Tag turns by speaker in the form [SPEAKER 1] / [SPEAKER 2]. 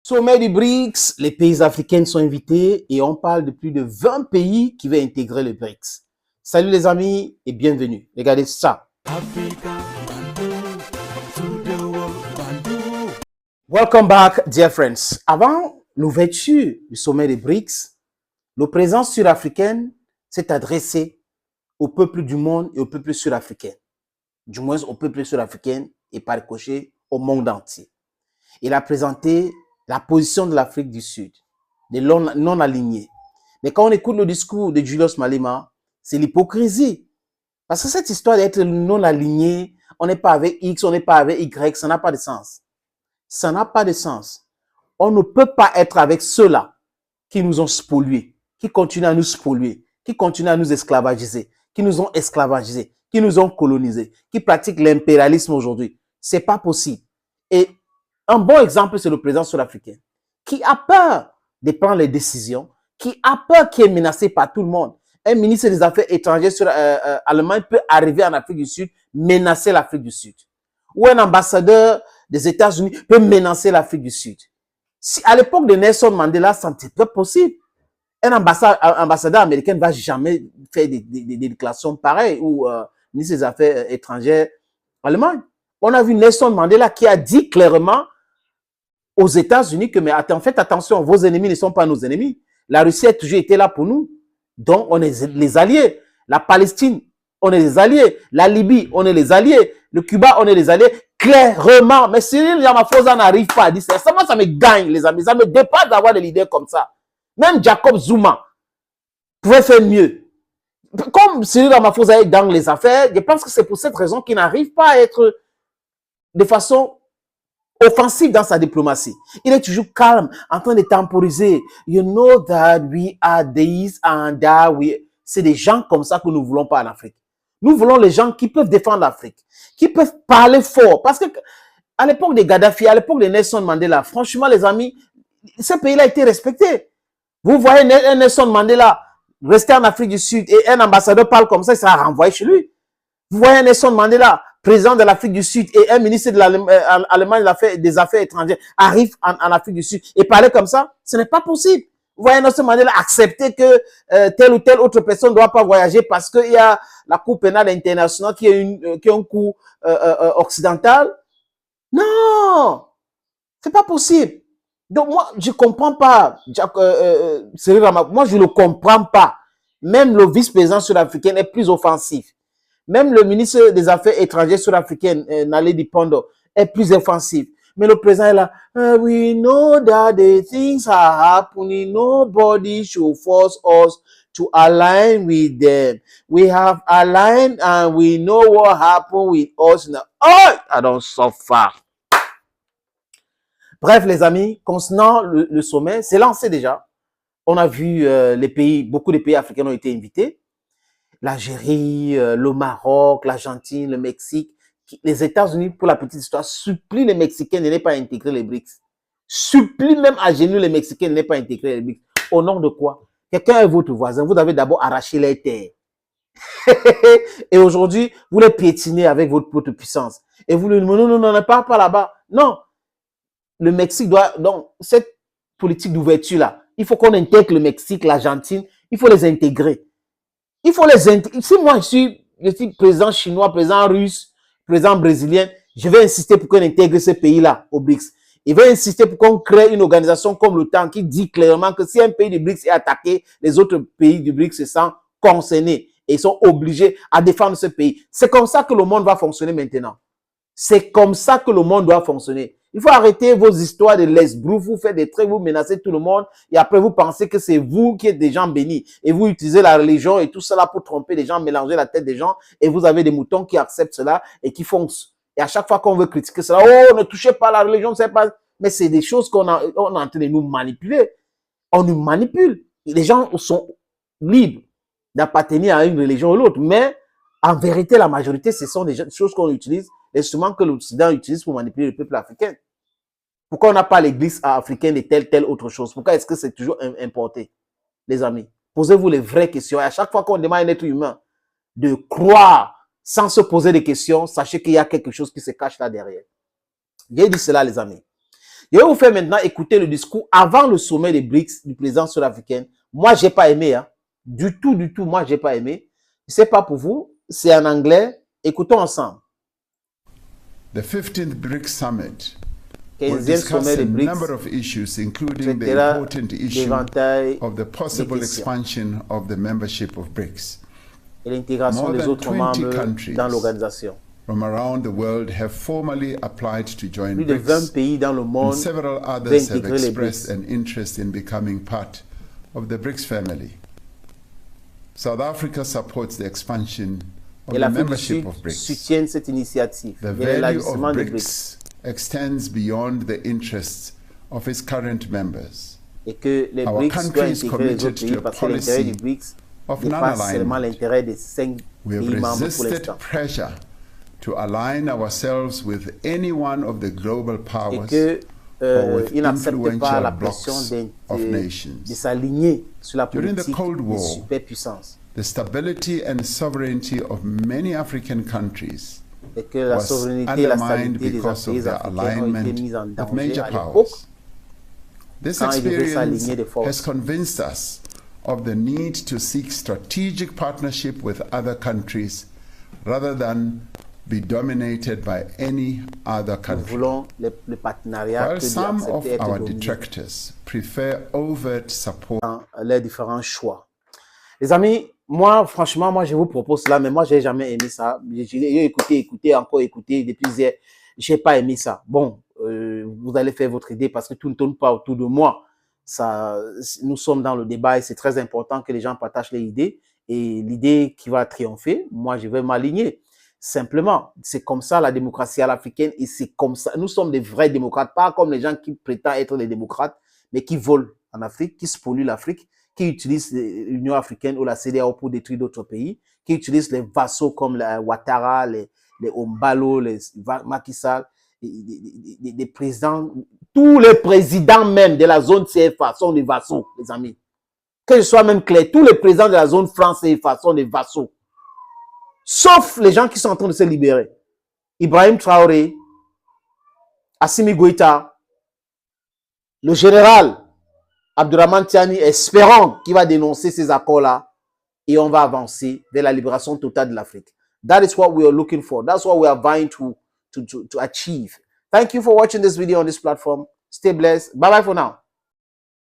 [SPEAKER 1] Sommet du BRICS, les pays africains sont invités et on parle de plus de 20 pays qui veulent intégrer le BRICS. Salut les amis et bienvenue. Regardez ça. Welcome back, dear friends. Avant l'ouverture du sommet des BRICS, le président sud-africain s'est adressé au peuple du monde et au peuple sud-africain. Du moins au peuple sud-africain et par ricochet au monde entier. Il a présenté la position de l'Afrique du Sud, des non-alignés. Mais quand on écoute le discours de Julius Malema, c'est l'hypocrisie. Parce que cette histoire d'être non-aligné, on n'est pas avec X, on n'est pas avec Y, ça n'a pas de sens. Ça n'a pas de sens. On ne peut pas être avec ceux-là qui nous ont spoliés, qui continuent à nous spolier, qui continuent à nous esclavagiser, qui nous ont esclavagisés, qui nous ont colonisés, qui pratiquent l'impérialisme aujourd'hui. C'est pas possible. Et un bon exemple, c'est le président sud-africain qui a peur de prendre les décisions, qui a peur, qui est menacé par tout le monde. Un ministre des Affaires étrangères allemand peut arriver en Afrique du Sud, menacer l'Afrique du Sud. Ou un ambassadeur des États-Unis peut menacer l'Afrique du Sud. Si à l'époque de Nelson Mandela, ça n'était pas possible. Un ambassadeur américain ne va jamais faire des déclarations pareilles ou ministre des Affaires étrangères allemand. On a vu Nelson Mandela qui a dit clairement aux États-Unis que, mais faites attention, vos ennemis ne sont pas nos ennemis. La Russie a toujours été là pour nous. Donc, on est les alliés. La Palestine, on est les alliés. La Libye, on est les alliés. Le Cuba, on est les alliés. Clairement. Mais Cyril Ramaphosa n'arrive pas à dire ça. Ça me gagne, les amis. Ça me dépasse d'avoir des leaders comme ça. Même Jacob Zuma pouvait faire mieux. Comme Cyril Ramaphosa est dans les affaires, je pense que c'est pour cette raison qu'il n'arrive pas à être de façon offensif dans sa diplomatie. Il est toujours calme, en train de temporiser. You know that we are this and that we... C'est des gens comme ça que nous voulons pas en Afrique. Nous voulons les gens qui peuvent défendre l'Afrique, qui peuvent parler fort. Parce que à l'époque de Gaddafi, à l'époque de Nelson Mandela, franchement les amis, ce pays-là a été respecté. Vous voyez Nelson Mandela rester en Afrique du Sud et un ambassadeur parle comme ça, il sera renvoyé chez lui. Vous voyez Nelson Mandela, président de l'Afrique du Sud, et un ministre de l'Allemagne des Affaires étrangères arrive en Afrique du Sud et parler comme ça, ce n'est pas possible. Vous voyez Nelson Mandela accepter que telle ou telle autre personne ne doit pas voyager parce qu'il y a la Cour pénale internationale qui est un coup occidental. Non, c'est pas possible. Donc moi, je comprends pas. Moi, je le comprends pas. Même le vice-président sud-africain est plus offensif. Même le ministre des Affaires étrangères sud-africain, Naledi Pandor, est plus offensif. Mais le président est là. We know that the things are happening. Nobody should force us to align with them. We have aligned and we know what happened with us. Oh, I don't suffer. Bref, les amis, concernant le sommet, c'est lancé déjà. On a vu les pays, beaucoup de pays africains ont été invités. L'Algérie, le Maroc, l'Argentine, le Mexique. Les États-Unis, pour la petite histoire, supplient les Mexicains de ne pas intégrer les BRICS. Supplient même à genoux les Mexicains de ne pas intégrer les BRICS. Au nom de quoi? Quelqu'un est votre voisin. Vous avez d'abord arraché les terres. Et aujourd'hui, vous les piétinez avec votre puissance. Et vous lui dites, non, ne part pas là-bas. Non. Le Mexique doit, donc, cette politique d'ouverture-là, il faut qu'on intègre le Mexique, l'Argentine, il faut les intégrer. Il faut les intégrer. Si moi, je suis président chinois, président russe, président brésilien, je vais insister pour qu'on intègre ces pays-là au BRICS. Il va insister pour qu'on crée une organisation comme l'OTAN qui dit clairement que si un pays du BRICS est attaqué, les autres pays du BRICS se sentent concernés et sont obligés à défendre ce pays. C'est comme ça que le monde va fonctionner maintenant. C'est comme ça que le monde doit fonctionner. Il faut arrêter vos histoires de l'esbrouf, vous faites des traits, vous menacez tout le monde et après vous pensez que c'est vous qui êtes des gens bénis et vous utilisez la religion et tout cela pour tromper les gens, mélanger la tête des gens et vous avez des moutons qui acceptent cela et qui foncent. Et à chaque fois qu'on veut critiquer cela, oh, ne touchez pas la religion, c'est pas... Mais c'est des choses on est en train de nous manipuler. On nous manipule. Les gens sont libres d'appartenir à une religion ou l'autre, mais en vérité, la majorité, ce sont des choses qu'on utilise, les instruments que l'Occident utilise pour manipuler le peuple africain. Pourquoi on n'a pas l'église africaine et telle autre chose? Pourquoi est-ce que c'est toujours importé? Les amis, posez-vous les vraies questions. Et à chaque fois qu'on demande à un être humain de croire sans se poser des questions, sachez qu'il y a quelque chose qui se cache là derrière. J'ai dit cela, les amis. Je vais vous faire maintenant écouter le discours avant le sommet des BRICS du président sud-africain. Moi, j'ai pas aimé, hein. Du tout, moi, j'ai pas aimé. C'est pas pour vous, c'est en anglais. Écoutons ensemble.
[SPEAKER 2] The 15th BRICS Summit will
[SPEAKER 1] 15e
[SPEAKER 2] discuss
[SPEAKER 1] sommet
[SPEAKER 2] a
[SPEAKER 1] des BRICS
[SPEAKER 2] number of issues, including the
[SPEAKER 1] traitera
[SPEAKER 2] important issue
[SPEAKER 1] d'éventail
[SPEAKER 2] of the possible
[SPEAKER 1] de questions
[SPEAKER 2] expansion of the membership of BRICS.
[SPEAKER 1] et l'intégration
[SPEAKER 2] More
[SPEAKER 1] des
[SPEAKER 2] than
[SPEAKER 1] autres
[SPEAKER 2] 20
[SPEAKER 1] membres
[SPEAKER 2] countries
[SPEAKER 1] dans l'organisation.
[SPEAKER 2] from around the world have formally applied to join
[SPEAKER 1] Plus de 20
[SPEAKER 2] BRICS,
[SPEAKER 1] pays dans le
[SPEAKER 2] and
[SPEAKER 1] monde
[SPEAKER 2] several
[SPEAKER 1] veulent
[SPEAKER 2] others have
[SPEAKER 1] intégrer les
[SPEAKER 2] expressed
[SPEAKER 1] BRICS.
[SPEAKER 2] an interest in becoming part of the BRICS family. South Africa supports the expansion of
[SPEAKER 1] Et
[SPEAKER 2] the
[SPEAKER 1] l'Afrique du
[SPEAKER 2] membership
[SPEAKER 1] Sud
[SPEAKER 2] of BRICS.
[SPEAKER 1] soutient cette initiative
[SPEAKER 2] The
[SPEAKER 1] et
[SPEAKER 2] value
[SPEAKER 1] l'élargissement
[SPEAKER 2] of
[SPEAKER 1] des BRICS.
[SPEAKER 2] BRICS extends beyond the interests of its current members.
[SPEAKER 1] Et que les
[SPEAKER 2] Our
[SPEAKER 1] BRICS doivent
[SPEAKER 2] country is
[SPEAKER 1] intégrer les
[SPEAKER 2] committed
[SPEAKER 1] autres pays
[SPEAKER 2] to a
[SPEAKER 1] parce que l'intérêt
[SPEAKER 2] policy
[SPEAKER 1] du BRICS
[SPEAKER 2] of
[SPEAKER 1] dépasse seulement
[SPEAKER 2] non-alignment.
[SPEAKER 1] l'intérêt des 5
[SPEAKER 2] We
[SPEAKER 1] pays
[SPEAKER 2] have
[SPEAKER 1] membres pour
[SPEAKER 2] resisted
[SPEAKER 1] l'instant.
[SPEAKER 2] pressure to align ourselves with any one of the global
[SPEAKER 1] Et
[SPEAKER 2] powers
[SPEAKER 1] que
[SPEAKER 2] or with
[SPEAKER 1] ils n'acceptent pas la
[SPEAKER 2] influential
[SPEAKER 1] pression
[SPEAKER 2] blocs of
[SPEAKER 1] de
[SPEAKER 2] nations.
[SPEAKER 1] s'aligner sur la
[SPEAKER 2] During the
[SPEAKER 1] politique
[SPEAKER 2] Cold
[SPEAKER 1] des
[SPEAKER 2] War,
[SPEAKER 1] superpuissances.
[SPEAKER 2] The stability and sovereignty of many African countries
[SPEAKER 1] Et que la
[SPEAKER 2] was
[SPEAKER 1] souveraineté et la
[SPEAKER 2] undermined
[SPEAKER 1] stabilité des
[SPEAKER 2] because of
[SPEAKER 1] pays
[SPEAKER 2] their
[SPEAKER 1] africains ont été
[SPEAKER 2] alignment
[SPEAKER 1] mises en
[SPEAKER 2] with
[SPEAKER 1] danger
[SPEAKER 2] major
[SPEAKER 1] à l'époque
[SPEAKER 2] powers. This
[SPEAKER 1] quand ils devaient
[SPEAKER 2] experience
[SPEAKER 1] s'aligner de
[SPEAKER 2] has
[SPEAKER 1] force.
[SPEAKER 2] convinced us of the need to seek strategic partnership with other countries rather than be dominated by any other
[SPEAKER 1] Nous
[SPEAKER 2] country.
[SPEAKER 1] voulons le partenariat
[SPEAKER 2] While
[SPEAKER 1] que
[SPEAKER 2] some of
[SPEAKER 1] d'accepter être
[SPEAKER 2] our
[SPEAKER 1] dominés
[SPEAKER 2] detractors prefer overt support
[SPEAKER 1] dans les différents choix. Les amis, moi, franchement, moi, je vous propose cela, mais moi, j'ai jamais aimé ça. J'ai écouté, encore écouté, depuis hier, j'ai pas aimé ça. Bon, vous allez faire votre idée parce que tout ne tourne pas autour de moi. Ça, nous sommes dans le débat et c'est très important que les gens partagent les idées et l'idée qui va triompher, moi, je vais m'aligner. Simplement, c'est comme ça la démocratie à l'africaine et c'est comme ça. Nous sommes des vrais démocrates, pas comme les gens qui prétendent être des démocrates, mais qui volent en Afrique, qui spolient l'Afrique, qui utilisent l'Union africaine ou la CEDEAO pour détruire d'autres pays, qui utilisent les vassaux comme les Ouattara, les Ombalo, les Macky Sall, des présidents, tous les présidents même de la zone CFA sont des vassaux, les amis. Que je sois même clair, tous les présidents de la zone France CFA sont des vassaux. Sauf les gens qui sont en train de se libérer. Ibrahim Traoré, Assimi Goïta, le général Abdourahmane Tiani, espérant qu'il va dénoncer ces accords-là et on va avancer vers la libération totale de l'Afrique. That is what we are looking for. That's what we are vying to achieve. Thank you for watching this video on this platform. Stay blessed. Bye-bye for now.